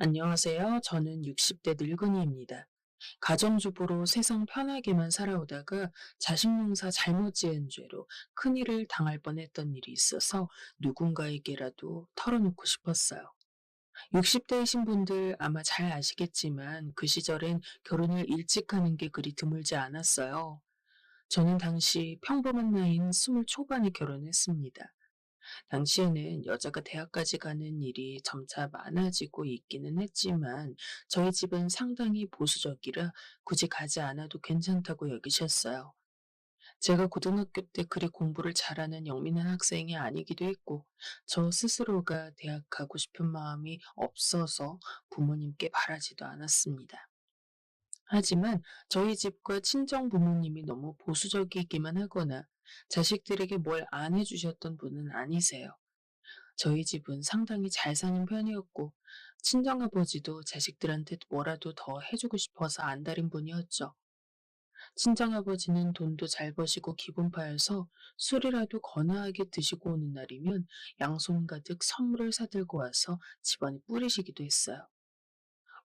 안녕하세요. 저는 60대 늙은이입니다. 가정주부로 세상 편하게만 살아오다가 자식 농사 잘못 지은 죄로 큰일을 당할 뻔했던 일이 있어서 누군가에게라도 털어놓고 싶었어요. 60대이신 분들 아마 잘 아시겠지만 그 시절엔 결혼을 일찍 하는 게 그리 드물지 않았어요. 저는 당시 평범한 나이인 20 초반에 결혼했습니다. 당시에는 여자가 대학까지 가는 일이 점차 많아지고 있기는 했지만 저희 집은 상당히 보수적이라 굳이 가지 않아도 괜찮다고 여기셨어요. 제가 고등학교 때 그리 공부를 잘하는 영민한 학생이 아니기도 했고 저 스스로가 대학 가고 싶은 마음이 없어서 부모님께 바라지도 않았습니다. 하지만 저희 집과 친정 부모님이 너무 보수적이기만 하거나 자식들에게 뭘 안 해주셨던 분은 아니세요. 저희 집은 상당히 잘 사는 편이었고, 친정아버지도 자식들한테 뭐라도 더 해주고 싶어서 안달인 분이었죠. 친정아버지는 돈도 잘 버시고 기분파여서 술이라도 거나하게 드시고 오는 날이면 양손 가득 선물을 사들고 와서 집안에 뿌리시기도 했어요.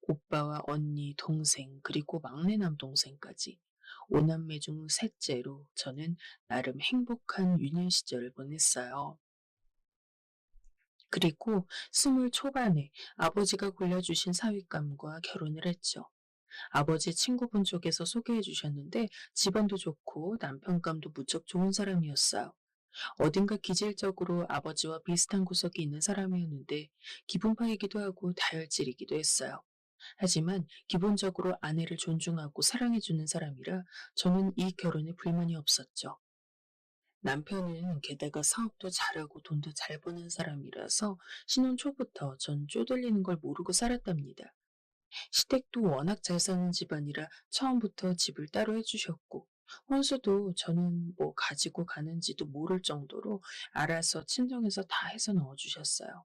오빠와 언니, 동생, 그리고 막내 남동생까지. 오남매 중 셋째로 저는 나름 행복한 유년 시절을 보냈어요. 그리고 20 초반에 아버지가 골라주신 사윗감과 결혼을 했죠. 아버지 친구분 쪽에서 소개해 주셨는데 집안도 좋고 남편감도 무척 좋은 사람이었어요. 어딘가 기질적으로 아버지와 비슷한 구석이 있는 사람이었는데 기분파이기도 하고 다혈질이기도 했어요. 하지만 기본적으로 아내를 존중하고 사랑해주는 사람이라 저는 이 결혼에 불만이 없었죠. 남편은 게다가 사업도 잘하고 돈도 잘 버는 사람이라서 신혼 초부터 전 쪼들리는 걸 모르고 살았답니다. 시댁도 워낙 잘 사는 집안이라 처음부터 집을 따로 해주셨고, 혼수도 저는 뭐 가지고 가는지도 모를 정도로 알아서 친정에서 다 해서 넣어주셨어요.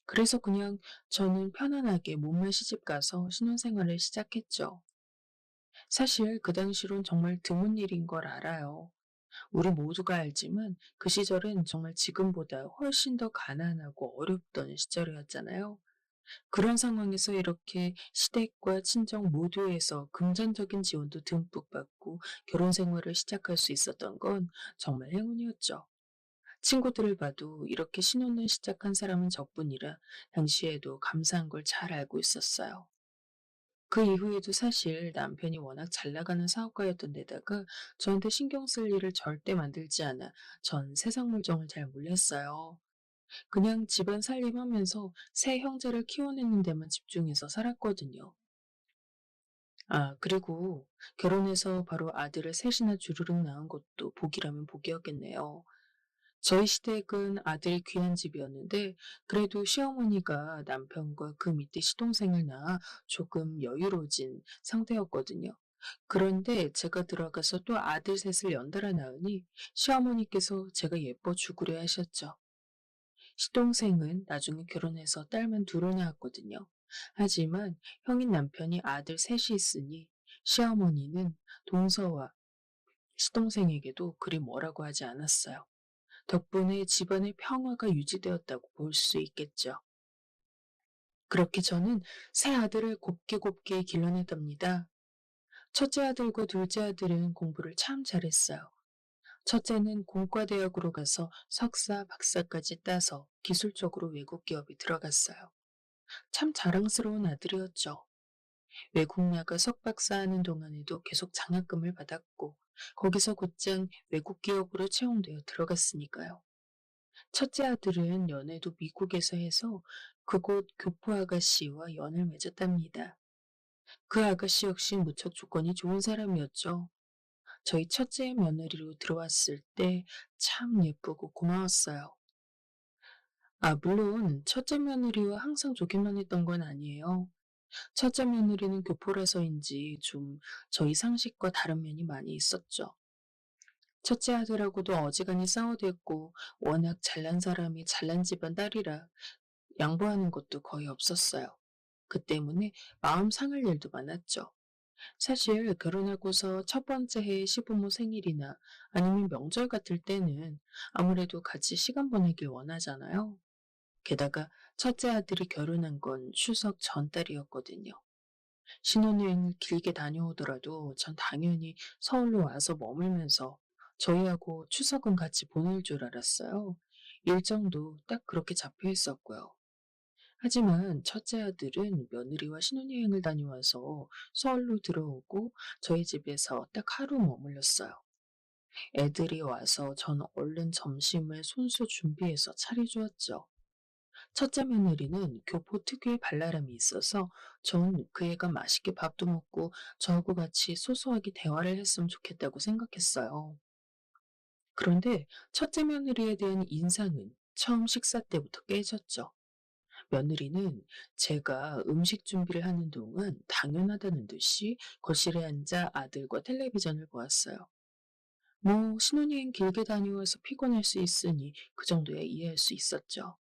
그래서 그냥 저는 편안하게 몸만 시집 가서 신혼생활을 시작했죠. 사실 그 당시론 정말 드문 일인 걸 알아요. 우리 모두가 알지만 그 시절은 정말 지금보다 훨씬 더 가난하고 어렵던 시절이었잖아요. 그런 상황에서 이렇게 시댁과 친정 모두에서 금전적인 지원도 듬뿍 받고 결혼 생활을 시작할 수 있었던 건 정말 행운이었죠. 친구들을 봐도 이렇게 신혼을 시작한 사람은 저뿐이라 당시에도 감사한 걸 잘 알고 있었어요. 그 이후에도 사실 남편이 워낙 잘 나가는 사업가였던 데다가 저한테 신경 쓸 일을 절대 만들지 않아 전 세상 물정을 잘 몰랐어요. 그냥 집안 살림하면서 세 형제를 키워내는 데만 집중해서 살았거든요. 아, 그리고 결혼해서 바로 아들을 셋이나 주르륵 낳은 것도 복이라면 복이었겠네요. 저희 시댁은 아들이 귀한 집이었는데 그래도 시어머니가 남편과 그 밑에 시동생을 낳아 조금 여유로워진 상태였거든요. 그런데 제가 들어가서 또 아들 셋을 연달아 낳으니 시어머니께서 제가 예뻐 죽으려 하셨죠. 시동생은 나중에 결혼해서 딸만 둘을 낳았거든요. 하지만 형인 남편이 아들 셋이 있으니 시어머니는 동서와 시동생에게도 그리 뭐라고 하지 않았어요. 덕분에 집안의 평화가 유지되었다고 볼 수 있겠죠. 그렇게 저는 새 아들을 곱게 곱게 길러냈답니다. 첫째 아들과 둘째 아들은 공부를 참 잘했어요. 첫째는 공과대학으로 가서 석사, 박사까지 따서 기술적으로 외국 기업에 들어갔어요. 참 자랑스러운 아들이었죠. 외국 나가 석박사 하는 동안에도 계속 장학금을 받았고, 거기서 곧장 외국 기업으로 채용되어 들어갔으니까요. 첫째 아들은 연애도 미국에서 해서 그곳 교포 아가씨와 연을 맺었답니다. 그 아가씨 역시 무척 조건이 좋은 사람이었죠. 저희 첫째 며느리로 들어왔을 때 참 예쁘고 고마웠어요. 아, 물론 첫째 며느리와 항상 좋게만 했던 건 아니에요. 첫째 며느리는 교포라서인지 좀 저희 상식과 다른 면이 많이 있었죠. 첫째 아들하고도 어지간히 싸워댔고 워낙 잘난 사람이 잘난 집안 딸이라 양보하는 것도 거의 없었어요. 그 때문에 마음 상할 일도 많았죠. 사실 결혼하고서 첫 번째 해 시부모 생일이나 아니면 명절 같을 때는 아무래도 같이 시간 보내길 원하잖아요. 게다가 첫째 아들이 결혼한 건 추석 전달이었거든요. 신혼여행을 길게 다녀오더라도 전 당연히 서울로 와서 머물면서 저희하고 추석은 같이 보낼 줄 알았어요. 일정도 딱 그렇게 잡혀 있었고요. 하지만 첫째 아들은 며느리와 신혼여행을 다녀와서 서울로 들어오고 저희 집에서 딱 하루 머물렀어요. 애들이 와서 전 얼른 점심을 손수 준비해서 차려주었죠. 첫째 며느리는 교포 특유의 발랄함이 있어서 전 그 애가 맛있게 밥도 먹고 저하고 같이 소소하게 대화를 했으면 좋겠다고 생각했어요. 그런데 첫째 며느리에 대한 인상은 처음 식사 때부터 깨졌죠. 며느리는 제가 음식 준비를 하는 동안 당연하다는 듯이 거실에 앉아 아들과 텔레비전을 보았어요. 뭐 신혼여행 길게 다녀와서 피곤할 수 있으니 그 정도야 이해할 수 있었죠.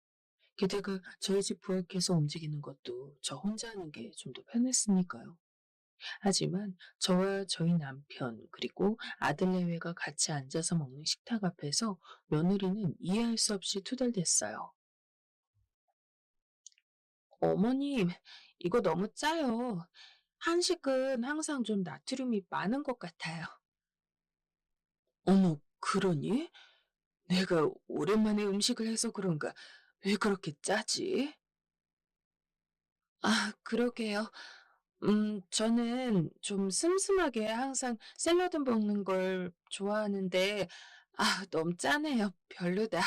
게다가 저희 집 부엌에서 움직이는 것도 저 혼자 하는 게 좀 더 편했으니까요. 하지만 저와 저희 남편 그리고 아들 내외가 같이 앉아서 먹는 식탁 앞에서 며느리는 이해할 수 없이 투덜댔어요. 어머님, 이거 너무 짜요. 한식은 항상 좀 나트륨이 많은 것 같아요. 어머, 그러니? 내가 오랜만에 음식을 해서 그런가? 왜 그렇게 짜지? 아, 그러게요. 저는 좀 슴슴하게 항상 샐러드 먹는 걸 좋아하는데, 아, 너무 짜네요. 별로다.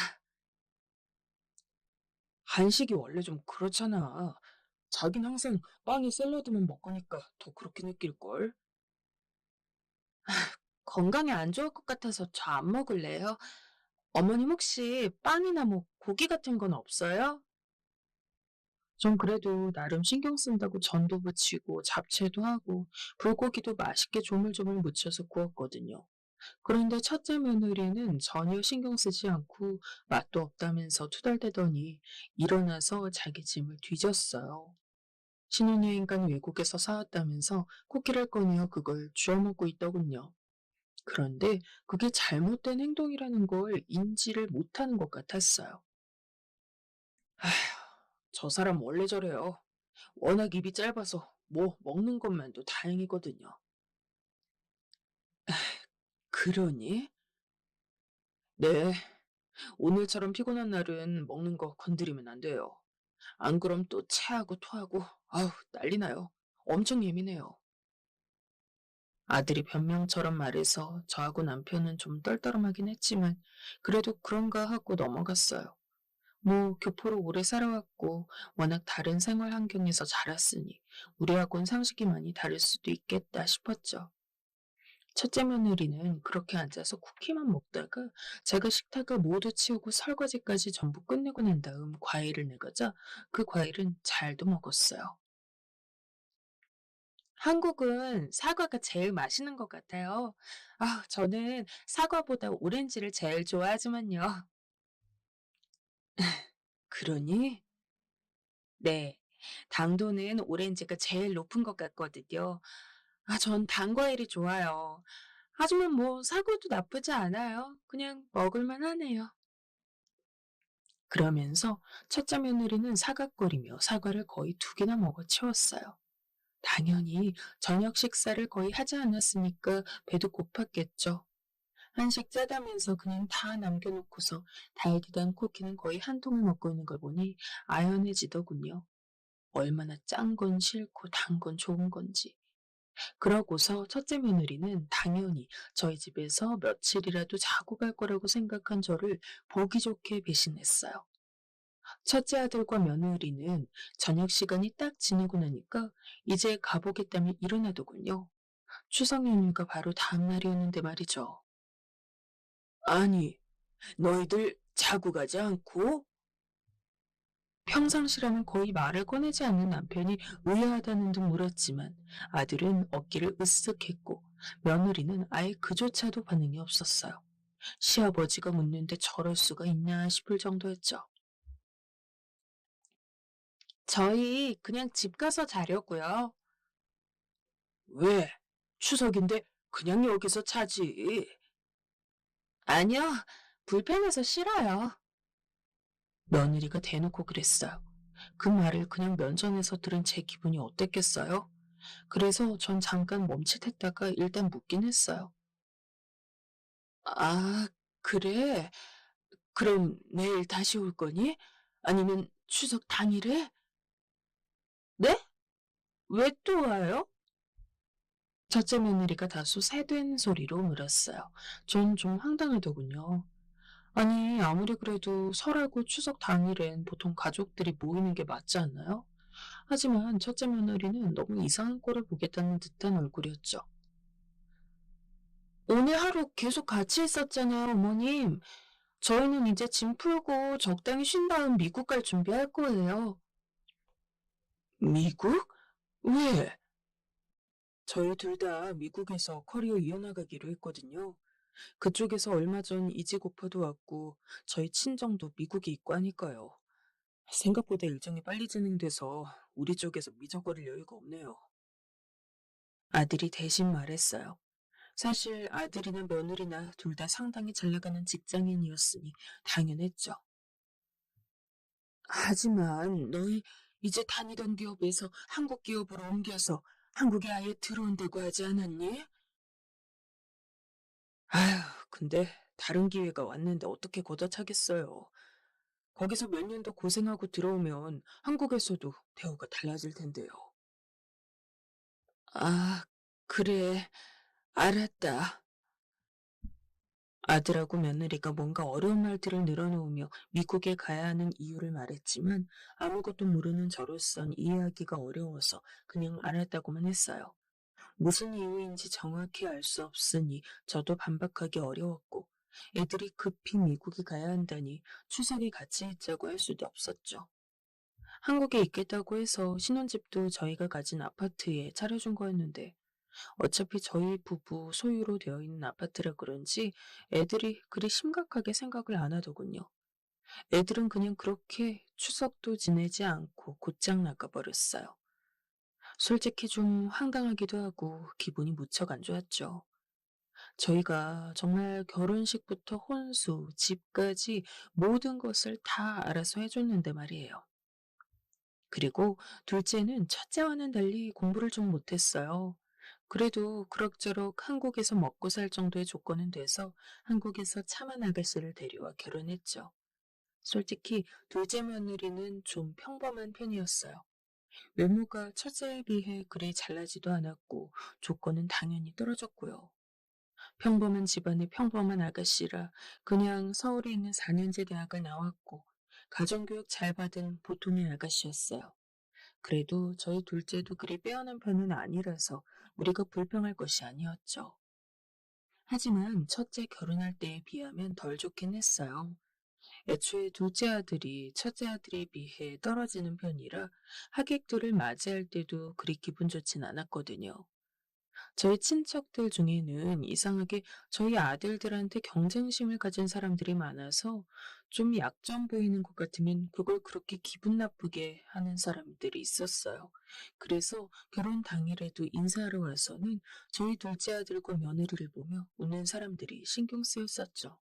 한식이 원래 좀 그렇잖아. 자긴 항상 빵에 샐러드만 먹으니까 더 그렇게 느낄걸? 건강에 안 좋을 것 같아서 저 안 먹을래요. 어머님 혹시 빵이나 뭐 고기 같은 건 없어요? 전 그래도 나름 신경 쓴다고 전도 부치고 잡채도 하고 불고기도 맛있게 조물조물 무쳐서 구웠거든요. 그런데 첫째 며느리는 전혀 신경 쓰지 않고 맛도 없다면서 투덜대더니 일어나서 자기 짐을 뒤졌어요. 신혼여행 간 외국에서 사왔다면서 쿠키를 꺼내어 그걸 주워 먹고 있더군요. 그런데 그게 잘못된 행동이라는 걸 인지를 못하는 것 같았어요. 아휴, 저 사람 원래 저래요. 워낙 입이 짧아서 뭐 먹는 것만도 다행이거든요. 그러니? 네, 오늘처럼 피곤한 날은 먹는 거 건드리면 안 돼요. 안 그럼 또 체하고 토하고, 아우, 난리 나요. 엄청 예민해요. 아들이 변명처럼 말해서 저하고 남편은 좀 떨떠름하긴 했지만, 그래도 그런가 하고 넘어갔어요. 뭐, 교포로 오래 살아왔고, 워낙 다른 생활 환경에서 자랐으니, 우리하고는 상식이 많이 다를 수도 있겠다 싶었죠. 첫째 며느리는 그렇게 앉아서 쿠키만 먹다가 제가 식탁을 모두 치우고 설거지까지 전부 끝내고 난 다음 과일을 내가자 그 과일은 잘도 먹었어요. 한국은 사과가 제일 맛있는 것 같아요. 아, 저는 사과보다 오렌지를 제일 좋아하지만요. 그러니? 네. 당도는 오렌지가 제일 높은 것 같거든요. 아, 전 단 과일이 좋아요. 하지만 뭐 사과도 나쁘지 않아요. 그냥 먹을만 하네요. 그러면서 첫째 며느리는 사각거리며 사과를 거의 두 개나 먹어 치웠어요. 당연히 저녁 식사를 거의 하지 않았으니까 배도 고팠겠죠. 한식 짜다면서 그냥 다 남겨놓고서 달디단 쿠키는 거의 한 통을 먹고 있는 걸 보니 아연해지더군요. 얼마나 짠 건 싫고 단 건 좋은 건지. 그러고서 첫째 며느리는 당연히 저희 집에서 며칠이라도 자고 갈 거라고 생각한 저를 보기 좋게 배신했어요. 첫째 아들과 며느리는 저녁 시간이 딱 지나고 나니까 이제 가보겠다며 일어나더군요. 추석 연휴가 바로 다음 날이었는데 말이죠. 아니, 너희들 자고 가지 않고? 평상시라면 거의 말을 꺼내지 않는 남편이 의아하다는 둥 물었지만 아들은 어깨를 으쓱했고 며느리는 아예 그조차도 반응이 없었어요. 시아버지가 묻는데 저럴 수가 있나 싶을 정도였죠. 저희 그냥 집 가서 자려고요. 왜? 추석인데 그냥 여기서 자지. 아니요, 불편해서 싫어요. 며느리가 대놓고 그랬어요. 그 말을 그냥 면전에서 들은 제 기분이 어땠겠어요? 그래서 전 잠깐 멈칫했다가 일단 묻긴 했어요. 아, 그래? 그럼 내일 다시 올 거니? 아니면 추석 당일에? 네? 왜 또 와요? 첫째 며느리가 다소 세된 소리로 물었어요. 전 좀 황당하더군요. 아니, 아무리 그래도 설하고 추석 당일엔 보통 가족들이 모이는 게 맞지 않나요? 하지만 첫째 며느리는 너무 이상한 꼴을 보겠다는 듯한 얼굴이었죠. 오늘 하루 계속 같이 있었잖아요, 어머님. 저희는 이제 짐 풀고 적당히 쉰 다음 미국 갈 준비할 거예요. 미국? 왜? 저희 둘 다 미국에서 커리어 이어나가기로 했거든요. 그쪽에서 얼마 전 이직 오퍼도 왔고, 저희 친정도 미국에 있고 하니까요. 생각보다 일정이 빨리 진행돼서 우리 쪽에서 미적거릴 여유가 없네요. 아들이 대신 말했어요. 사실 아들이나 며느리나 둘 다 상당히 잘 나가는 직장인이었으니 당연했죠. 하지만 너희 이제 다니던 기업에서 한국 기업으로 옮겨서 한국에 아예 들어온다고 하지 않았니? 아휴, 근데 다른 기회가 왔는데 어떻게 걷어차겠어요. 거기서 몇 년 더 고생하고 들어오면 한국에서도 대우가 달라질 텐데요. 아, 그래. 알았다. 아들하고 며느리가 뭔가 어려운 말들을 늘어놓으며 미국에 가야 하는 이유를 말했지만 아무것도 모르는 저로선 이해하기가 어려워서 그냥 알았다고만 했어요. 무슨 이유인지 정확히 알 수 없으니 저도 반박하기 어려웠고 애들이 급히 미국에 가야 한다니 추석에 같이 있자고 할 수도 없었죠. 한국에 있겠다고 해서 신혼집도 저희가 가진 아파트에 차려준 거였는데 어차피 저희 부부 소유로 되어 있는 아파트라 그런지 애들이 그리 심각하게 생각을 안 하더군요. 애들은 그냥 그렇게 추석도 지내지 않고 곧장 나가버렸어요. 솔직히 좀 황당하기도 하고 기분이 무척 안 좋았죠. 저희가 정말 결혼식부터 혼수, 집까지 모든 것을 다 알아서 해줬는데 말이에요. 그리고 둘째는 첫째와는 달리 공부를 좀 못했어요. 그래도 그럭저럭 한국에서 먹고 살 정도의 조건은 돼서 한국에서 차만 아가씨를 데려와 결혼했죠. 솔직히 둘째 며느리는 좀 평범한 편이었어요. 외모가 첫째에 비해 그리 잘나지도 않았고 조건은 당연히 떨어졌고요. 평범한 집안의 평범한 아가씨라 그냥 서울에 있는 4년제 대학을 나왔고 가정교육 잘 받은 보통의 아가씨였어요. 그래도 저희 둘째도 그리 빼어난 편은 아니라서 우리가 불평할 것이 아니었죠. 하지만 첫째 결혼할 때에 비하면 덜 좋긴 했어요. 애초에 둘째 아들이 첫째 아들에 비해 떨어지는 편이라 하객들을 맞이할 때도 그리 기분 좋진 않았거든요. 저희 친척들 중에는 이상하게 저희 아들들한테 경쟁심을 가진 사람들이 많아서 좀 약점 보이는 것 같으면 그걸 그렇게 기분 나쁘게 하는 사람들이 있었어요. 그래서 결혼 당일에도 인사하러 와서는 저희 둘째 아들과 며느리를 보며 웃는 사람들이 신경 쓰였었죠.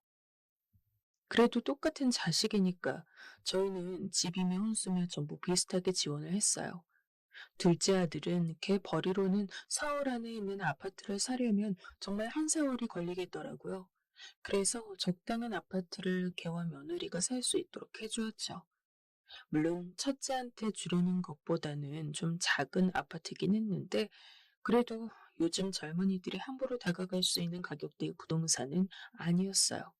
그래도 똑같은 자식이니까 저희는 집이며 혼수며 전부 비슷하게 지원을 했어요. 둘째 아들은 걔 벌이로는 서울 안에 있는 아파트를 사려면 정말 한 세월이 걸리겠더라고요. 그래서 적당한 아파트를 걔와 며느리가 살 수 있도록 해주었죠. 물론 첫째한테 주려는 것보다는 좀 작은 아파트긴 했는데 그래도 요즘 젊은이들이 함부로 다가갈 수 있는 가격대의 부동산은 아니었어요.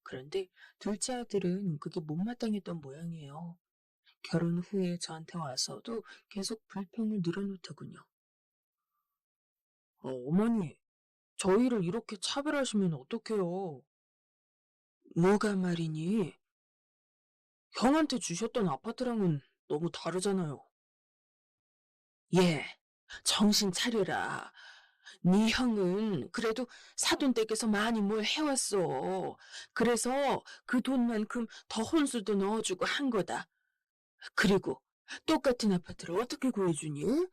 그런데 둘째 아들은 그게 못마땅했던 모양이에요. 결혼 후에 저한테 와서도 계속 불평을 늘어놓더군요. 어머니, 저희를 이렇게 차별하시면 어떡해요? 뭐가 말이니? 형한테 주셨던 아파트랑은 너무 다르잖아요. 예, 정신 차려라. 네 형은 그래도 사돈댁에서 많이 뭘 해왔어. 그래서 그 돈만큼 더 혼수도 넣어주고 한 거다. 그리고 똑같은 아파트를 어떻게 구해주니?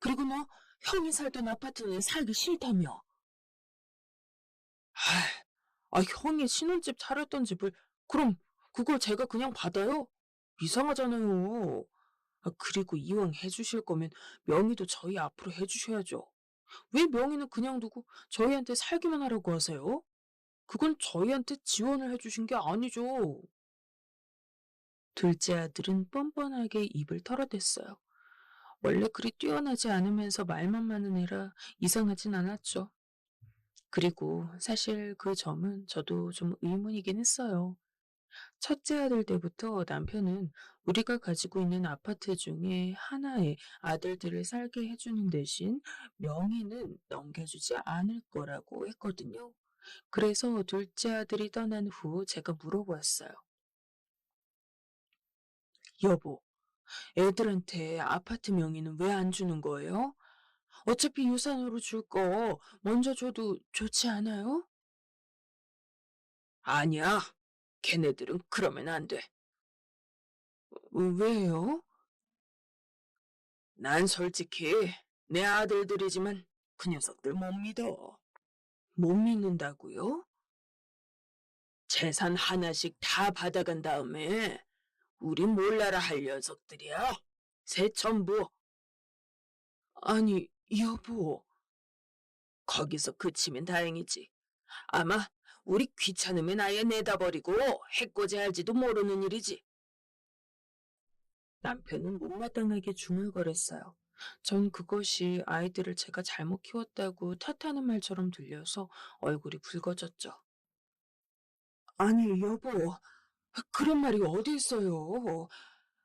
그리고 너 형이 살던 아파트는 살기 싫다며. 아, 형이 신혼집 차렸던 집을 그럼 그걸 제가 그냥 받아요? 이상하잖아요. 그리고 이왕 해주실 거면 명의도 저희 앞으로 해주셔야죠. 왜 명의는 그냥 두고 저희한테 살기만 하라고 하세요? 그건 저희한테 지원을 해주신 게 아니죠. 둘째 아들은 뻔뻔하게 입을 털어댔어요. 원래 그리 뛰어나지 않으면서 말만 많은 애라 이상하진 않았죠. 그리고 사실 그 점은 저도 좀 의문이긴 했어요. 첫째 아들 때부터 남편은 우리가 가지고 있는 아파트 중에 하나에 아들들을 살게 해주는 대신 명의는 넘겨주지 않을 거라고 했거든요. 그래서 둘째 아들이 떠난 후 제가 물어보았어요. 여보, 애들한테 아파트 명의는 왜 안 주는 거예요? 어차피 유산으로 줄 거 먼저 줘도 좋지 않아요? 아니야. 걔네들은 그러면 안 돼. 왜요? 난 솔직히 내 아들들이지만 그 녀석들 못 믿어. 못 믿는다고요? 재산 하나씩 다 받아간 다음에 우리 몰라라 할 녀석들이야. 새 전부. 아니, 여보. 거기서 그치면 다행이지. 아마 우리 귀찮으면 아예 내다버리고 해코지 할지도 모르는 일이지. 남편은 못마땅하게 중얼거렸어요. 전 그것이 아이들을 제가 잘못 키웠다고 탓하는 말처럼 들려서 얼굴이 붉어졌죠. 아니, 여보, 그런 말이 어디 있어요?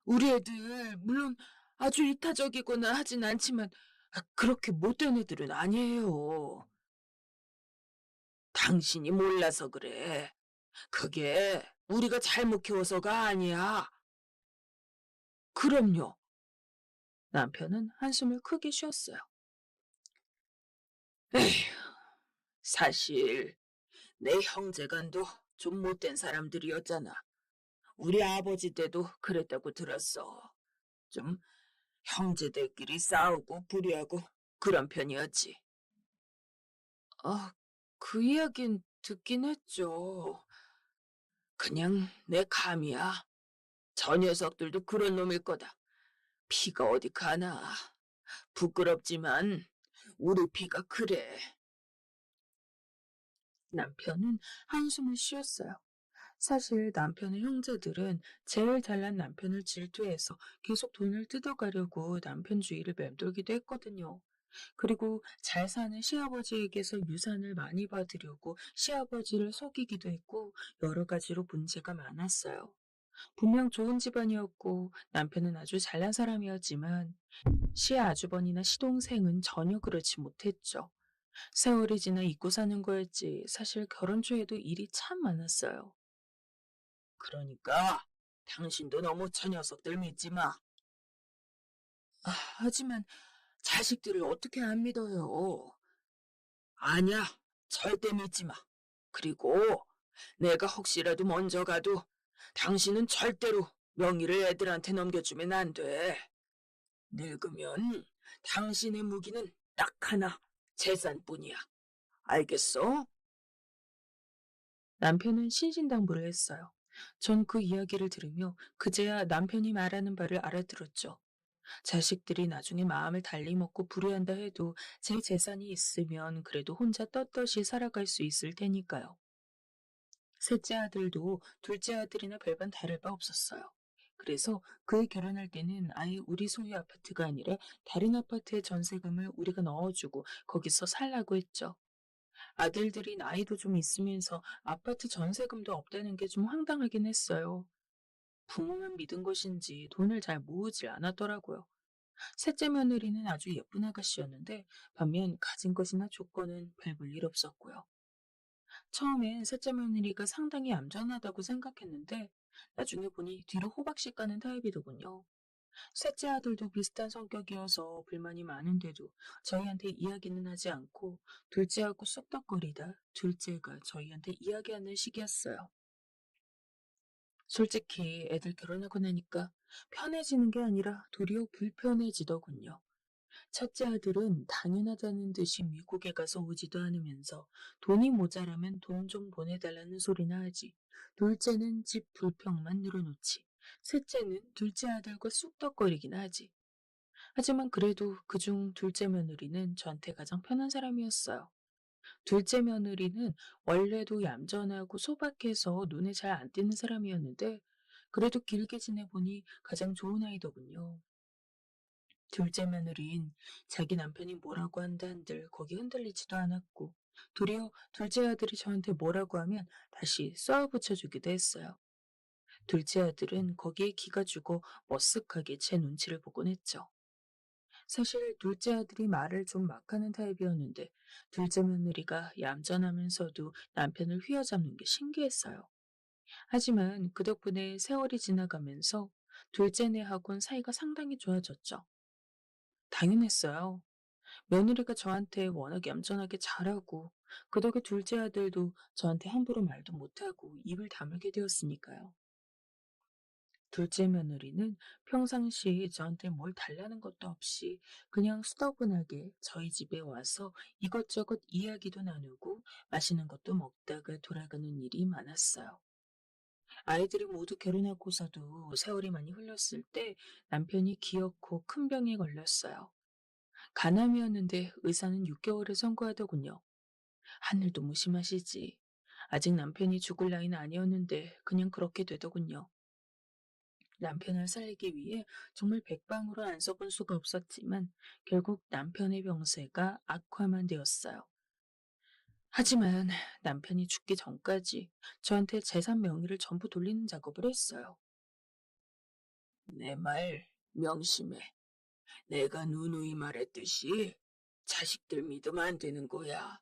우리 애들, 물론 아주 이타적이거나 하진 않지만, 그렇게 못된 애들은 아니에요. 당신이 몰라서 그래. 그게 우리가 잘못 키워서가 아니야. 그럼요. 남편은 한숨을 크게 쉬었어요. 에휴, 사실 내 형제간도 좀 못된 사람들이었잖아. 우리 아버지 때도 그랬다고 들었어. 좀 형제들끼리 싸우고 불의하고 그런 편이었지. 아, 그 이야긴 듣긴 했죠. 그냥 내 감이야. 저 녀석들도 그런 놈일 거다. 피가 어디 가나. 부끄럽지만 우리 피가 그래. 남편은 한숨을 쉬었어요. 사실 남편의 형제들은 제일 잘난 남편을 질투해서 계속 돈을 뜯어가려고 남편 주위를 맴돌기도 했거든요. 그리고 잘 사는 시아버지에게서 유산을 많이 받으려고 시아버지를 속이기도 했고 여러 가지로 문제가 많았어요. 분명 좋은 집안이었고 남편은 아주 잘난 사람이었지만 시아주버니나 시동생은 전혀 그렇지 못했죠. 세월이 지나 잊고 사는 거였지 사실 결혼 초에도 일이 참 많았어요. 그러니까 당신도 너무 저 녀석들 믿지 마. 하지만 자식들을 어떻게 안 믿어요? 아니야, 절대 믿지 마. 그리고 내가 혹시라도 먼저 가도 당신은 절대로 명의를 애들한테 넘겨주면 안 돼. 늙으면 당신의 무기는 딱 하나, 재산뿐이야. 알겠어? 남편은 신신당부를 했어요. 전 그 이야기를 들으며 그제야 남편이 말하는 바를 알아들었죠. 자식들이 나중에 마음을 달리 먹고 불의한다 해도 제 재산이 있으면 그래도 혼자 떳떳이 살아갈 수 있을 테니까요. 셋째 아들도 둘째 아들이나 별반 다를 바 없었어요. 그래서 그의 결혼할 때는 아예 우리 소유 아파트가 아니라 다른 아파트에 전세금을 우리가 넣어주고 거기서 살라고 했죠. 아들들이 나이도 좀 있으면서 아파트 전세금도 없다는 게 좀 황당하긴 했어요. 부모만 믿은 것인지 돈을 잘 모으질 않았더라고요. 셋째 며느리는 아주 예쁜 아가씨였는데 반면 가진 것이나 조건은 별 볼 일 없었고요. 처음엔 셋째 며느리가 상당히 얌전하다고 생각했는데 나중에 보니 뒤로 호박씨 까는 타입이더군요. 셋째 아들도 비슷한 성격이어서 불만이 많은데도 저희한테 이야기는 하지 않고 둘째하고 쑥덕거리다 둘째가 저희한테 이야기하는 시기였어요. 솔직히 애들 결혼하고 나니까 편해지는 게 아니라 도리어 불편해지더군요. 첫째 아들은 당연하다는 듯이 미국에 가서 오지도 않으면서 돈이 모자라면 돈 좀 보내달라는 소리나 하지. 둘째는 집 불평만 늘어놓지. 셋째는 둘째 아들과 쑥덕거리기나 하지. 하지만 그래도 그중 둘째 며느리는 저한테 가장 편한 사람이었어요. 둘째 며느리는 원래도 얌전하고 소박해서 눈에 잘 안 띄는 사람이었는데 그래도 길게 지내보니 가장 좋은 아이더군요. 둘째 며느리인 자기 남편이 뭐라고 한다 한들 거기 흔들리지도 않았고 도리어 둘째 아들이 저한테 뭐라고 하면 다시 쏘아붙여주기도 했어요. 둘째 아들은 거기에 기가 주고 머쓱하게 제 눈치를 보곤 했죠. 사실 둘째 아들이 말을 좀 막 하는 타입이었는데 둘째 며느리가 얌전하면서도 남편을 휘어잡는 게 신기했어요. 하지만 그 덕분에 세월이 지나가면서 둘째네하고는 사이가 상당히 좋아졌죠. 당연했어요. 며느리가 저한테 워낙 얌전하게 잘하고 그 덕에 둘째 아들도 저한테 함부로 말도 못하고 입을 다물게 되었으니까요. 둘째 며느리는 평상시 저한테 뭘 달라는 것도 없이 그냥 수더분하게 저희 집에 와서 이것저것 이야기도 나누고 맛있는 것도 먹다가 돌아가는 일이 많았어요. 아이들이 모두 결혼하고서도 세월이 많이 흘렀을 때 남편이 기어코 큰 병에 걸렸어요. 간암이었는데 의사는 6개월을 선고하더군요. 하늘도 무심하시지. 아직 남편이 죽을 나이는 아니었는데 그냥 그렇게 되더군요. 남편을 살리기 위해 정말 백방으로 안 써본 수가 없었지만 결국 남편의 병세가 악화만 되었어요. 하지만 남편이 죽기 전까지 저한테 재산 명의를 전부 돌리는 작업을 했어요. 내 말 명심해. 내가 누누이 말했듯이 자식들 믿으면 안 되는 거야.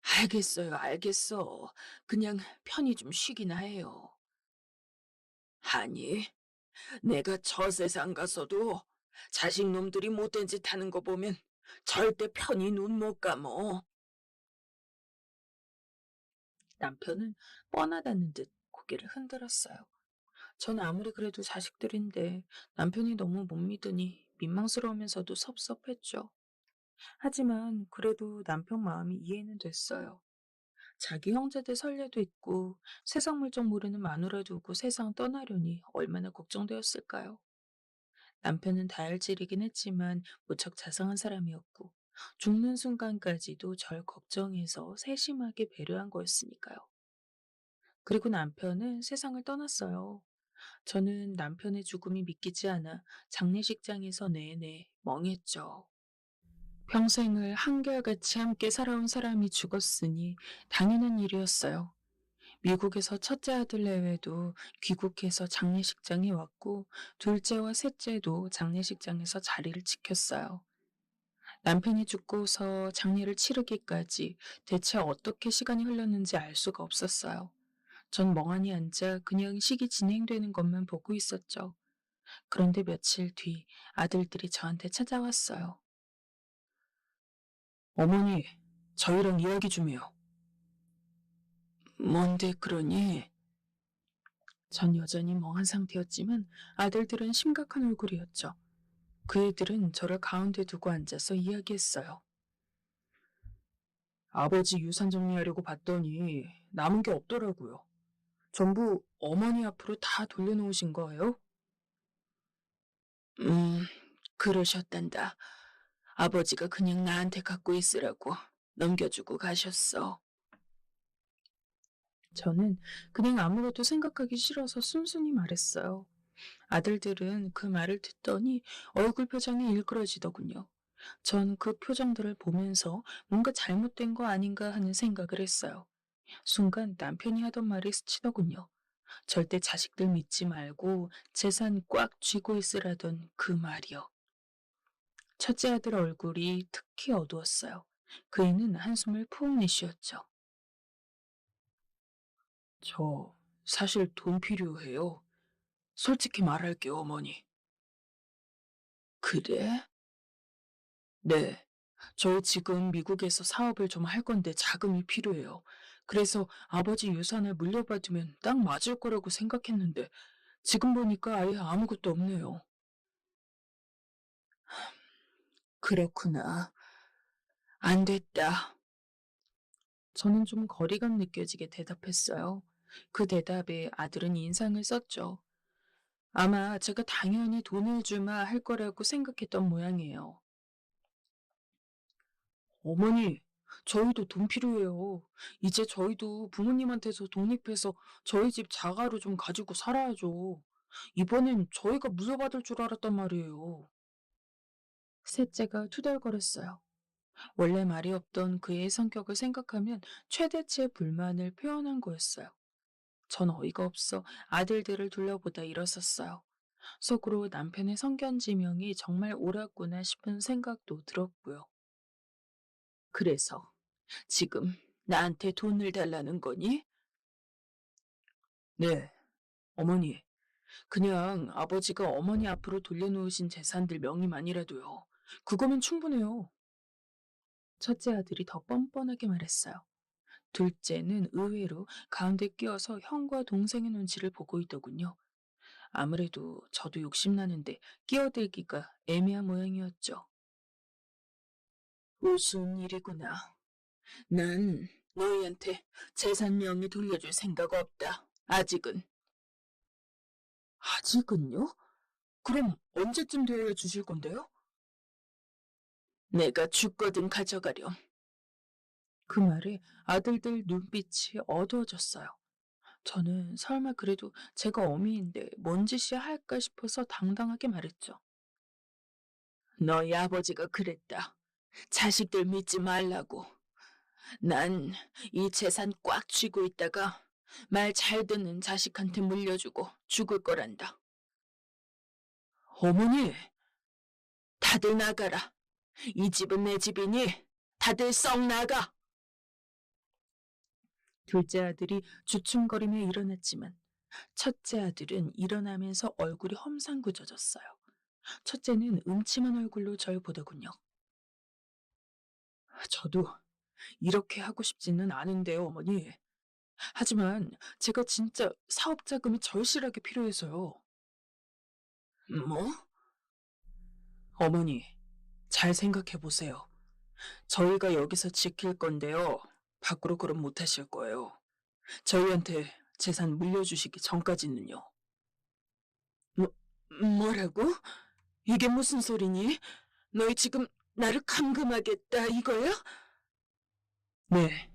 알겠어요, 알겠어. 그냥 편히 좀 쉬기나 해요. 아니, 내가 저 세상 가서도 자식 놈들이 못된 짓 하는 거 보면 절대 편히 눈 못 감어. 남편은 뻔하다는 듯 고개를 흔들었어요. 전 아무리 그래도 자식들인데 남편이 너무 못 믿으니 민망스러우면서도 섭섭했죠. 하지만 그래도 남편 마음이 이해는 됐어요. 자기 형제들 설례도 있고 세상 물정 모르는 마누라 두고 세상 떠나려니 얼마나 걱정되었을까요? 남편은 다혈질이긴 했지만 무척 자상한 사람이었고 죽는 순간까지도 절 걱정해서 세심하게 배려한 거였으니까요. 그리고 남편은 세상을 떠났어요. 저는 남편의 죽음이 믿기지 않아 장례식장에서 내내 멍했죠. 평생을 한결같이 함께 살아온 사람이 죽었으니 당연한 일이었어요. 미국에서 첫째 아들 내외도 귀국해서 장례식장에 왔고 둘째와 셋째도 장례식장에서 자리를 지켰어요. 남편이 죽고서 장례를 치르기까지 대체 어떻게 시간이 흘렀는지 알 수가 없었어요. 전 멍하니 앉아 그냥 식이 진행되는 것만 보고 있었죠. 그런데 며칠 뒤 아들들이 저한테 찾아왔어요. 어머니, 저희랑 이야기 좀 해요. 뭔데 그러니? 전 여전히 멍한 상태였지만 아들들은 심각한 얼굴이었죠. 그 애들은 저를 가운데 두고 앉아서 이야기했어요. 아버지 유산 정리하려고 봤더니 남은 게 없더라고요. 전부 어머니 앞으로 다 돌려놓으신 거예요? 음, 그러셨단다. 아버지가 그냥 나한테 갖고 있으라고 넘겨주고 가셨어. 저는 그냥 아무것도 생각하기 싫어서 순순히 말했어요. 아들들은 그 말을 듣더니 얼굴 표정이 일그러지더군요. 전 그 표정들을 보면서 뭔가 잘못된 거 아닌가 하는 생각을 했어요. 순간 남편이 하던 말이 스치더군요. 절대 자식들 믿지 말고 재산 꽉 쥐고 있으라던 그 말이요. 첫째 아들 얼굴이 특히 어두웠어요. 그이는 한숨을 푹 내쉬었죠. 저 사실 돈 필요해요. 솔직히 말할게요, 어머니. 그래? 네. 저 지금 미국에서 사업을 좀 할 건데 자금이 필요해요. 그래서 아버지 유산을 물려받으면 딱 맞을 거라고 생각했는데 지금 보니까 아예 아무것도 없네요. 그렇구나. 안 됐다. 저는 좀 거리감 느껴지게 대답했어요. 그 대답에 아들은 인상을 썼죠. 아마 제가 당연히 돈을 주마 할 거라고 생각했던 모양이에요. 어머니, 저희도 돈 필요해요. 이제 저희도 부모님한테서 독립해서 저희 집 자가로 좀 가지고 살아야죠. 이번엔 저희가 물려받을 줄 알았단 말이에요. 셋째가 투덜거렸어요. 원래 말이 없던 그의 성격을 생각하면 최대치의 불만을 표현한 거였어요. 전 어이가 없어 아들들을 둘러보다 일었었어요. 속으로 남편의 성견지명이 정말 옳았구나 싶은 생각도 들었고요. 그래서 지금 나한테 돈을 달라는 거니? 네, 어머니. 그냥 아버지가 어머니 앞으로 돌려놓으신 재산들 명의만이라도요. 그거면 충분해요. 첫째 아들이 더 뻔뻔하게 말했어요. 둘째는 의외로 가운데 끼어서 형과 동생의 눈치를 보고 있더군요. 아무래도 저도 욕심나는데 끼어들기가 애매한 모양이었죠. 무슨 일이구나. 난 너희한테 재산 명의 돌려줄 생각 없다. 아직은. 아직은요? 그럼 언제쯤 되어야 주실 건데요? 내가 죽거든 가져가렴. 그 말에 아들들 눈빛이 어두워졌어요. 저는 설마 그래도 제가 어미인데 뭔 짓이야 할까 싶어서 당당하게 말했죠. 너희 아버지가 그랬다. 자식들 믿지 말라고. 난 이 재산 꽉 쥐고 있다가 말 잘 듣는 자식한테 물려주고 죽을 거란다. 어머니, 다들 나가라. 이 집은 내 집이니 다들 썩 나가. 둘째 아들이 주춤거리며 일어났지만 첫째 아들은 일어나면서 얼굴이 험상궂어졌어요. 첫째는 음침한 얼굴로 절 보더군요. 저도 이렇게 하고 싶지는 않은데요, 어머니. 하지만 제가 진짜 사업 자금이 절실하게 필요해서요. 뭐? 어머니, 잘 생각해 보세요. 저희가 여기서 지킬 건데요. 밖으로 그럼 못 하실 거예요. 저희한테 재산 물려주시기 전까지는요. 뭐, 뭐라고? 이게 무슨 소리니? 너희 지금 나를 감금하겠다 이거야? 네,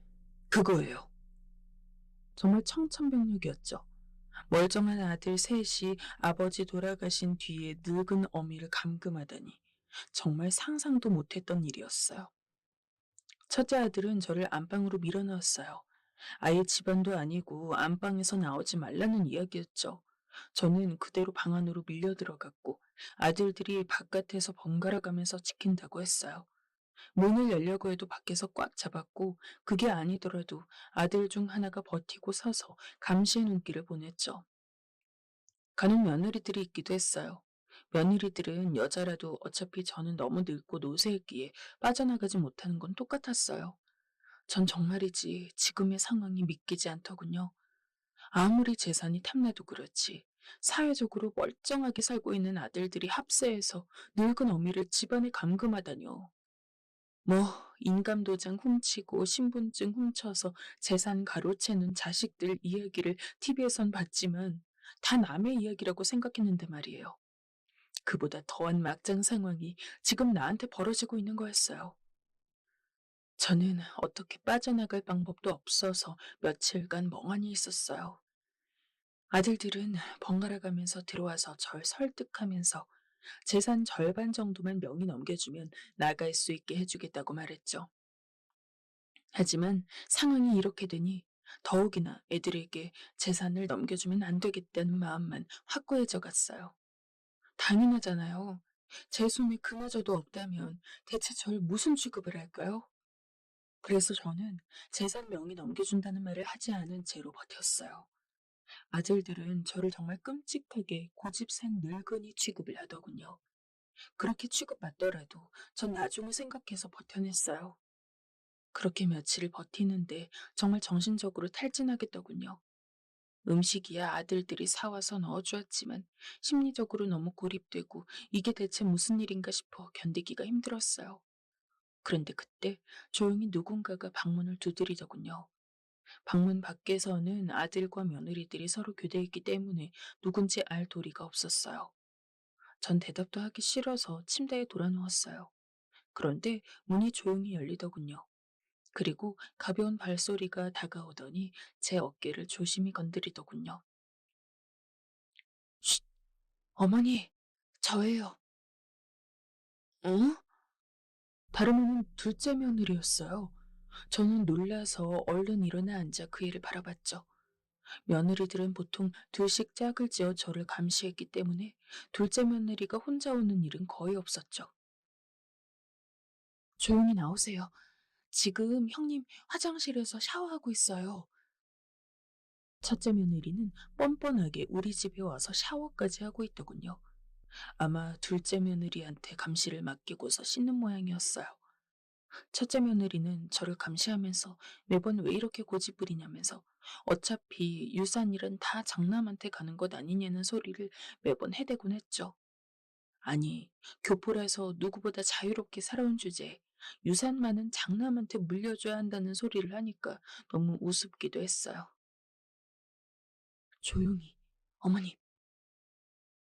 그거예요. 정말 청천벽력이었죠. 멀쩡한 아들 셋이 아버지 돌아가신 뒤에 늙은 어미를 감금하다니 정말 상상도 못했던 일이었어요. 첫째 아들은 저를 안방으로 밀어넣었어요. 아예 집안도 아니고 안방에서 나오지 말라는 이야기였죠. 저는 그대로 방 안으로 밀려 들어갔고 아들들이 바깥에서 번갈아 가면서 지킨다고 했어요. 문을 열려고 해도 밖에서 꽉 잡았고 그게 아니더라도 아들 중 하나가 버티고 서서 감시의 눈길을 보냈죠. 간혹 며느리들이 있기도 했어요. 며느리들은 여자라도 어차피 저는 너무 늙고 노쇠했기에 빠져나가지 못하는 건 똑같았어요. 전 정말이지 지금의 상황이 믿기지 않더군요. 아무리 재산이 탐나도 그렇지. 사회적으로 멀쩡하게 살고 있는 아들들이 합세해서 늙은 어미를 집안에 감금하다뇨. 인감도장 훔치고 신분증 훔쳐서 재산 가로채는 자식들 이야기를 TV에선 봤지만 다 남의 이야기라고 생각했는데 말이에요. 그보다 더한 막장 상황이 지금 나한테 벌어지고 있는 거였어요. 저는 어떻게 빠져나갈 방법도 없어서 며칠간 멍하니 있었어요. 아들들은 번갈아 가면서 들어와서 절 설득하면서 재산 절반 정도만 명의 넘겨주면 나갈 수 있게 해주겠다고 말했죠. 하지만 상황이 이렇게 되니 더욱이나 애들에게 재산을 넘겨주면 안 되겠다는 마음만 확고해져 갔어요. 당연하잖아요. 제 손에 그마저도 없다면 대체 절 무슨 취급을 할까요? 그래서 저는 재산 명의 넘겨준다는 말을 하지 않은 채로 버텼어요. 아들들은 저를 정말 끔찍하게 고집센 늙은이 취급을 하더군요. 그렇게 취급받더라도 전 나중을 생각해서 버텨냈어요. 그렇게 며칠을 버티는데 정말 정신적으로 탈진하겠더군요. 음식이야 아들들이 사와서 넣어주었지만 심리적으로 너무 고립되고 이게 대체 무슨 일인가 싶어 견디기가 힘들었어요. 그런데 그때 조용히 누군가가 방문을 두드리더군요. 방문 밖에서는 아들과 며느리들이 서로 교대했기 때문에 누군지 알 도리가 없었어요. 전 대답도 하기 싫어서 침대에 돌아누웠어요. 그런데 문이 조용히 열리더군요. 그리고 가벼운 발소리가 다가오더니 제 어깨를 조심히 건드리더군요. 쉿! 어머니, 저예요. 응? 다름아닌 둘째 며느리였어요. 저는 놀라서 얼른 일어나 앉아 그 애를 바라봤죠. 며느리들은 보통 둘씩 짝을 지어 저를 감시했기 때문에 둘째 며느리가 혼자 오는 일은 거의 없었죠. 조용히 나오세요. 지금 형님 화장실에서 샤워하고 있어요. 첫째 며느리는 뻔뻔하게 우리 집에 와서 샤워까지 하고 있더군요. 아마 둘째 며느리한테 감시를 맡기고서 씻는 모양이었어요. 첫째 며느리는 저를 감시하면서 매번 왜 이렇게 고집부리냐면서 어차피 유산일은 다 장남한테 가는 것 아니냐는 소리를 매번 해대곤 했죠. 아니, 교포라서 누구보다 자유롭게 살아온 주제에 유산만은 장남한테 물려줘야 한다는 소리를 하니까 너무 우습기도 했어요. 조용히, 어머님.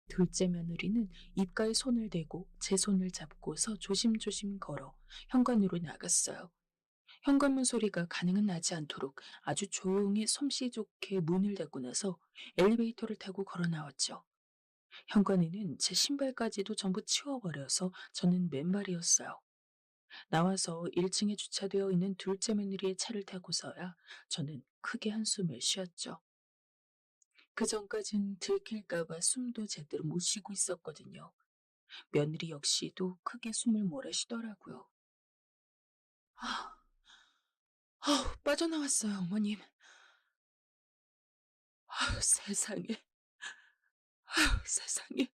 둘째 며느리는 입가에 손을 대고 제 손을 잡고서 조심조심 걸어 현관으로 나갔어요. 현관문 소리가 가능은 나지 않도록 아주 조용히 솜씨 좋게 문을 닫고 나서 엘리베이터를 타고 걸어 나왔죠. 현관에는 제 신발까지도 전부 치워버려서 저는 맨발이었어요. 나와서 1층에 주차되어 있는 둘째 며느리의 차를 타고서야 저는 크게 한숨을 쉬었죠. 그 전까진 들킬까봐 숨도 제대로 못 쉬고 있었거든요. 며느리 역시도 크게 숨을 몰아쉬더라고요. 아, 빠져나왔어요, 어머님. 세상에, 세상에.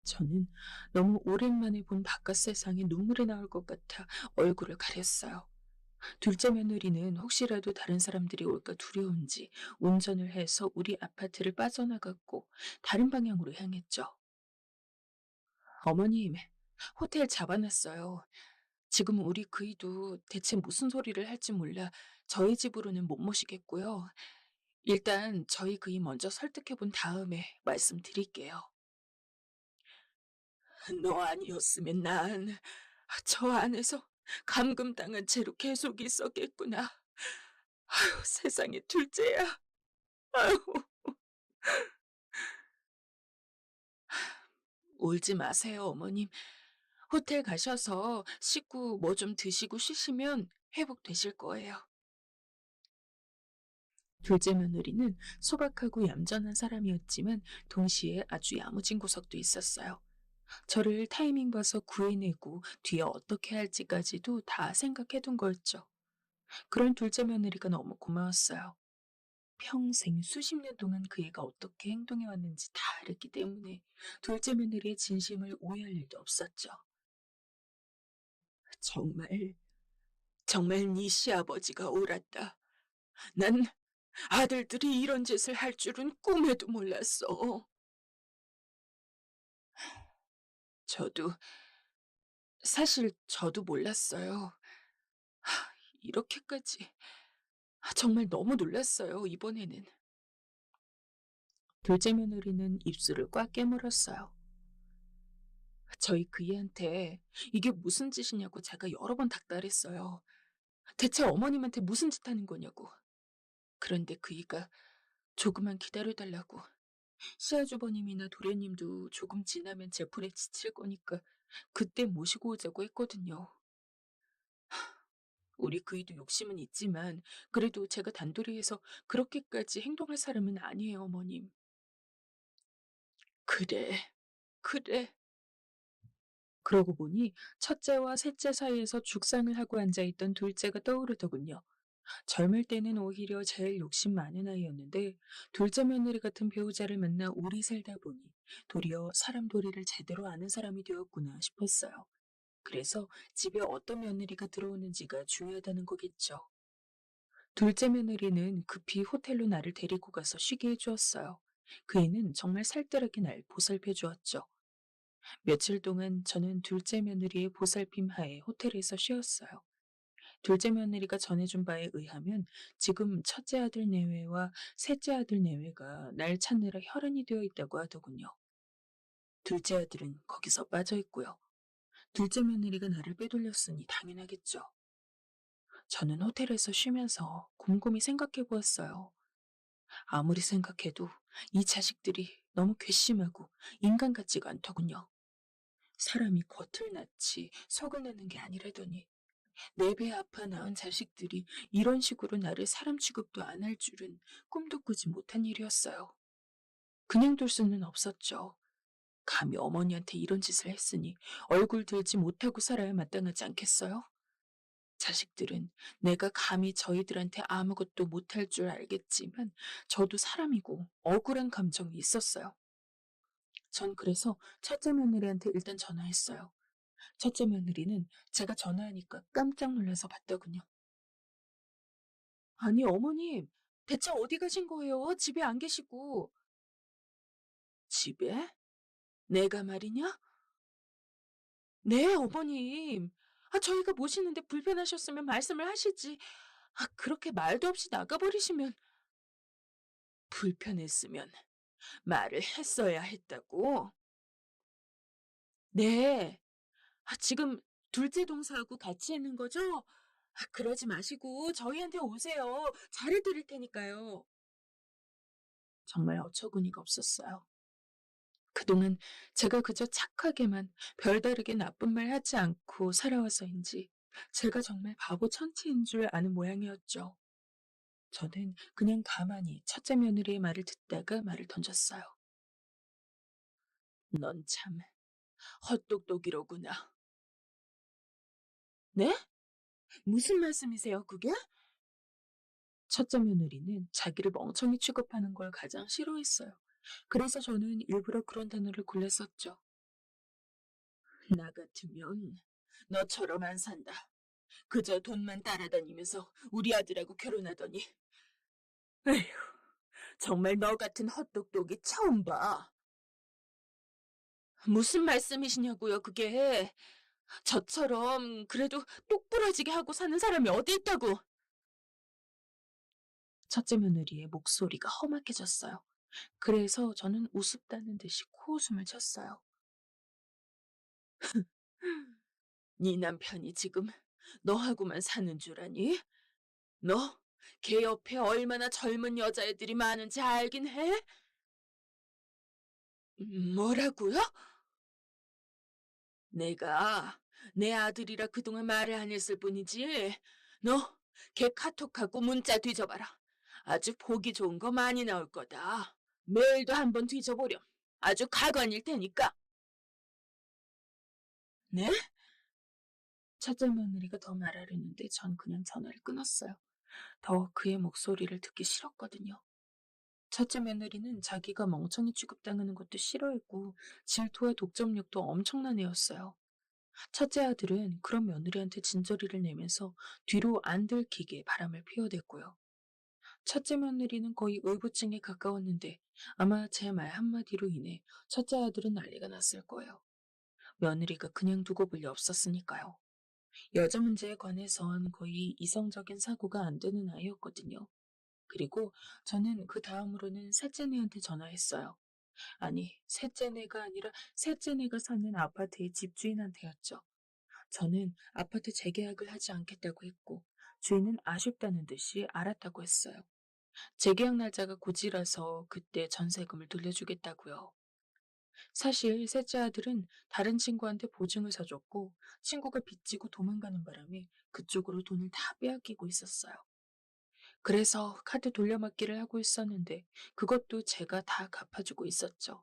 저는 너무 오랜만에 본 바깥 세상에 눈물이 나올 것 같아 얼굴을 가렸어요. 둘째 며느리는 혹시라도 다른 사람들이 올까 두려운지 운전을 해서 우리 아파트를 빠져나갔고 다른 방향으로 향했죠. 어머님, 호텔 잡아놨어요. 지금 우리 그이도 대체 무슨 소리를 할지 몰라 저희 집으로는 못 모시겠고요. 일단 저희 그이 먼저 설득해 본 다음에 말씀드릴게요. 너 아니었으면 난 저 안에서 감금당한 채로 계속 있었겠구나. 아유, 세상에 둘째야. 아유, 울지 마세요, 어머님. 호텔 가셔서 씻고 뭐 좀 드시고 쉬시면 회복되실 거예요. 둘째 며느리는 소박하고 얌전한 사람이었지만 동시에 아주 야무진 구석도 있었어요. 저를 타이밍 봐서 구해내고 뒤에 어떻게 할지까지도 다 생각해둔 거였죠. 그런 둘째 며느리가 너무 고마웠어요. 평생 수십 년 동안 그 애가 어떻게 행동해 왔는지 다 알았기 때문에 둘째 며느리의 진심을 오해할 일도 없었죠. 정말, 정말 네 시아버지가 옳았다. 난 아들들이 이런 짓을 할 줄은 꿈에도 몰랐어. 저도, 사실 저도 몰랐어요. 이렇게까지. 정말 너무 놀랐어요, 이번에는. 둘째 며느리는 입술을 꽉 깨물었어요. 저희 그이한테 이게 무슨 짓이냐고 제가 여러 번 닥달했어요. 대체 어머님한테 무슨 짓 하는 거냐고. 그런데 그이가 조금만 기다려달라고. 시아주버님이나 도련님도 조금 지나면 제 불에 지칠 거니까 그때 모시고 오자고 했거든요. 우리 그이도 욕심은 있지만 그래도 제가 단돌이 해서 그렇게까지 행동할 사람은 아니에요, 어머님. 그래, 그래. 그러고 보니 첫째와 셋째 사이에서 죽상을 하고 앉아있던 둘째가 떠오르더군요. 젊을 때는 오히려 제일 욕심 많은 아이였는데 둘째 며느리 같은 배우자를 만나 오래 살다 보니 도리어 사람 도리를 제대로 아는 사람이 되었구나 싶었어요. 그래서 집에 어떤 며느리가 들어오는지가 중요하다는 거겠죠. 둘째 며느리는 급히 호텔로 나를 데리고 가서 쉬게 해주었어요. 그 애는 정말 살뜰하게 날 보살펴 주었죠. 며칠 동안 저는 둘째 며느리의 보살핌 하에 호텔에서 쉬었어요. 둘째 며느리가 전해준 바에 의하면 지금 첫째 아들 내외와 셋째 아들 내외가 날 찾느라 혈안이 되어 있다고 하더군요. 둘째 아들은 거기서 빠져 있고요. 둘째 며느리가 나를 빼돌렸으니 당연하겠죠. 저는 호텔에서 쉬면서 곰곰이 생각해 보았어요. 아무리 생각해도 이 자식들이 너무 괘씸하고 인간 같지가 않더군요. 사람이 겉을 낳지 속을 낳는 게 아니라더니 내 배 아파 낳은 자식들이 이런 식으로 나를 사람 취급도 안 할 줄은 꿈도 꾸지 못한 일이었어요. 그냥 둘 수는 없었죠. 감히 어머니한테 이런 짓을 했으니 얼굴 들지 못하고 살아야 마땅하지 않겠어요? 자식들은 내가 감히 저희들한테 아무것도 못할 줄 알겠지만 저도 사람이고 억울한 감정이 있었어요. 전 그래서 첫째 며느리한테 일단 전화했어요. 첫째 며느리는 제가 전화하니까 깜짝 놀라서 받더군요. 아니, 어머님, 대체 어디 가신 거예요? 집에 안 계시고. 집에? 내가 말이냐? 네, 어머님. 저희가 모시는데 불편하셨으면 말씀을 하시지. 그렇게 말도 없이 나가버리시면. 불편했으면 말을 했어야 했다고? 네. 지금 둘째 동서하고 같이 있는 거죠? 그러지 마시고 저희한테 오세요. 잘해드릴 테니까요. 정말 어처구니가 없었어요. 그동안 제가 그저 착하게만 별다르게 나쁜 말 하지 않고 살아와서인지 제가 정말 바보 천치인 줄 아는 모양이었죠. 저는 그냥 가만히 첫째 며느리의 말을 듣다가 말을 던졌어요. 넌 참 헛똑똑이로구나. 네? 무슨 말씀이세요, 그게? 첫째 며느리는 자기를 멍청이 취급하는 걸 가장 싫어했어요. 그래서 저는 일부러 그런 단어를 골랐었죠. 나 같으면 너처럼 안 산다. 그저 돈만 따라다니면서 우리 아들하고 결혼하더니. 에휴, 정말 너 같은 헛똑똑이 처음 봐. 무슨 말씀이시냐고요, 그게. 저처럼 그래도 똑부러지게 하고 사는 사람이 어디 있다고. 첫째 며느리의 목소리가 험악해졌어요. 그래서 저는 우습다는 듯이 코웃음을 쳤어요. 네 남편이 지금 너하고만 사는 줄 아니? 너 걔 옆에 얼마나 젊은 여자애들이 많은지 알긴 해? 뭐라고요? 내가 내 아들이라 그동안 말을 안 했을 뿐이지. 너 걔 카톡하고 문자 뒤져봐라. 아주 보기 좋은 거 많이 나올 거다. 메일도 한번 뒤져보렴. 아주 가관일 테니까. 네? 첫째 며느리가 더 말하려는데 전 그냥 전화를 끊었어요. 더 그의 목소리를 듣기 싫었거든요. 첫째 며느리는 자기가 멍청이 취급당하는 것도 싫어했고 질투와 독점력도 엄청난 애였어요. 첫째 아들은 그런 며느리한테 진저리를 내면서 뒤로 안 들키게 바람을 피워댔고요. 첫째 며느리는 거의 의부증에 가까웠는데 아마 제 말 한마디로 인해 첫째 아들은 난리가 났을 거예요. 며느리가 그냥 두고 볼 리 없었으니까요. 여자 문제에 관해선 거의 이성적인 사고가 안 되는 아이였거든요. 그리고 저는 그 다음으로는 셋째네한테 전화했어요. 아니, 셋째네가 아니라 셋째네가 사는 아파트의 집주인한테였죠. 저는 아파트 재계약을 하지 않겠다고 했고, 주인은 아쉽다는 듯이 알았다고 했어요. 재계약 날짜가 고지라서 그때 전세금을 돌려주겠다고요. 사실 셋째 아들은 다른 친구한테 보증을 서줬고, 친구가 빚지고 도망가는 바람에 그쪽으로 돈을 다 빼앗기고 있었어요. 그래서 카드 돌려막기를 하고 있었는데, 그것도 제가 다 갚아주고 있었죠.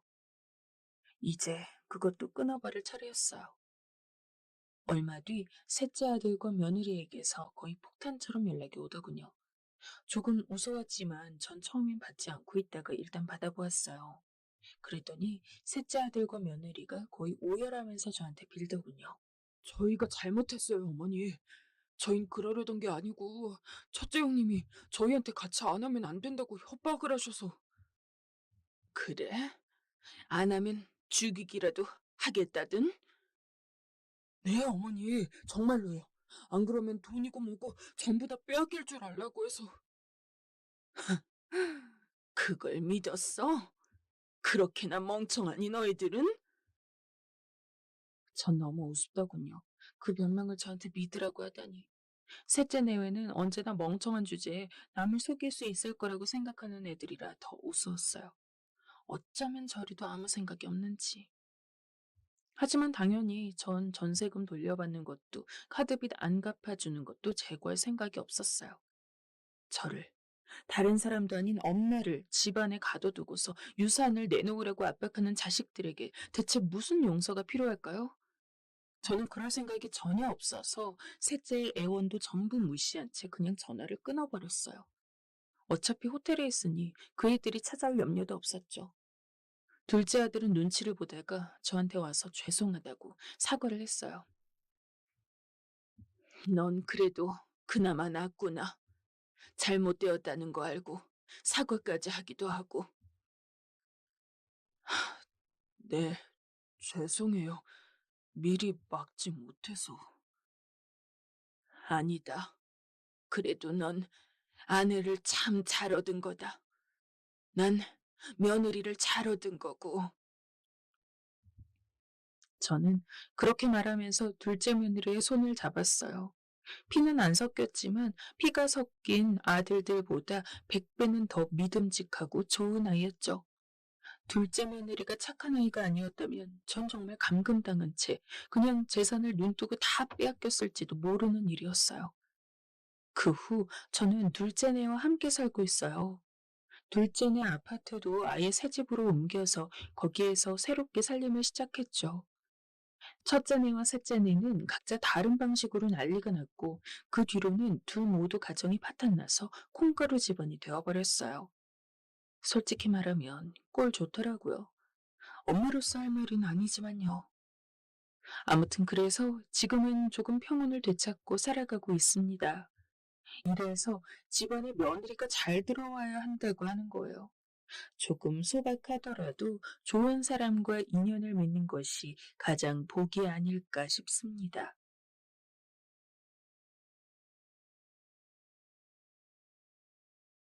이제 그것도 끊어버릴 차례였어요. 얼마 뒤 셋째 아들과 며느리에게서 거의 폭탄처럼 연락이 오더군요. 조금 무서웠지만 전 처음엔 받지 않고 있다가 일단 받아보았어요. 그랬더니 셋째 아들과 며느리가 거의 오열하면서 저한테 빌더군요. 저희가 잘못했어요, 어머니. 저흰 그러려던 게 아니고 첫째 형님이 저희한테 같이 안 하면 안 된다고 협박을 하셔서. 그래? 안 하면 죽이기라도 하겠다든? 네, 어머니. 정말로요. 안 그러면 돈이고 뭐고 전부 다 빼앗길 줄 알라고 해서. 그걸 믿었어? 그렇게나 멍청하니 너희들은? 전 너무 우습더군요. 그 변명을 저한테 믿으라고 하다니. 셋째 내외는 언제나 멍청한 주제에 남을 속일 수 있을 거라고 생각하는 애들이라 더 우스웠어요. 어쩌면 저리도 아무 생각이 없는지. 하지만 당연히 전 전세금 돌려받는 것도 카드빚 안 갚아주는 것도 재고할 생각이 없었어요. 저를, 다른 사람도 아닌 엄마를 집안에 가둬두고서 유산을 내놓으라고 압박하는 자식들에게 대체 무슨 용서가 필요할까요? 저는 그럴 생각이 전혀 없어서 셋째의 애원도 전부 무시한 채 그냥 전화를 끊어버렸어요. 어차피 호텔에 있으니 그 애들이 찾아올 염려도 없었죠. 둘째 아들은 눈치를 보다가 저한테 와서 죄송하다고 사과를 했어요. 넌 그래도 그나마 낫구나. 잘못되었다는 거 알고 사과까지 하기도 하고. 네, 죄송해요. 미리 막지 못해서. 아니다. 그래도 넌 아내를 참 잘 얻은 거다. 난 며느리를 잘 얻은 거고. 저는 그렇게 말하면서 둘째 며느리의 손을 잡았어요. 피는 안 섞였지만 피가 섞인 아들들보다 100배는 더 믿음직하고 좋은 아이였죠. 둘째 며느리가 착한 아이가 아니었다면 전 정말 감금당한 채 그냥 재산을 눈뜨고 다 빼앗겼을지도 모르는 일이었어요. 그 후 저는 둘째네와 함께 살고 있어요. 둘째네 아파트도 아예 새 집으로 옮겨서 거기에서 새롭게 살림을 시작했죠. 첫째네와 셋째네는 각자 다른 방식으로 난리가 났고 그 뒤로는 둘 모두 가정이 파탄나서 콩가루 집안이 되어버렸어요. 솔직히 말하면 꼴 좋더라고요. 엄마로서 할 말은 아니지만요. 아무튼 그래서 지금은 조금 평온을 되찾고 살아가고 있습니다. 이래서 집안에 며느리가 잘 들어와야 한다고 하는 거예요. 조금 소박하더라도 좋은 사람과 인연을 맺는 것이 가장 복이 아닐까 싶습니다.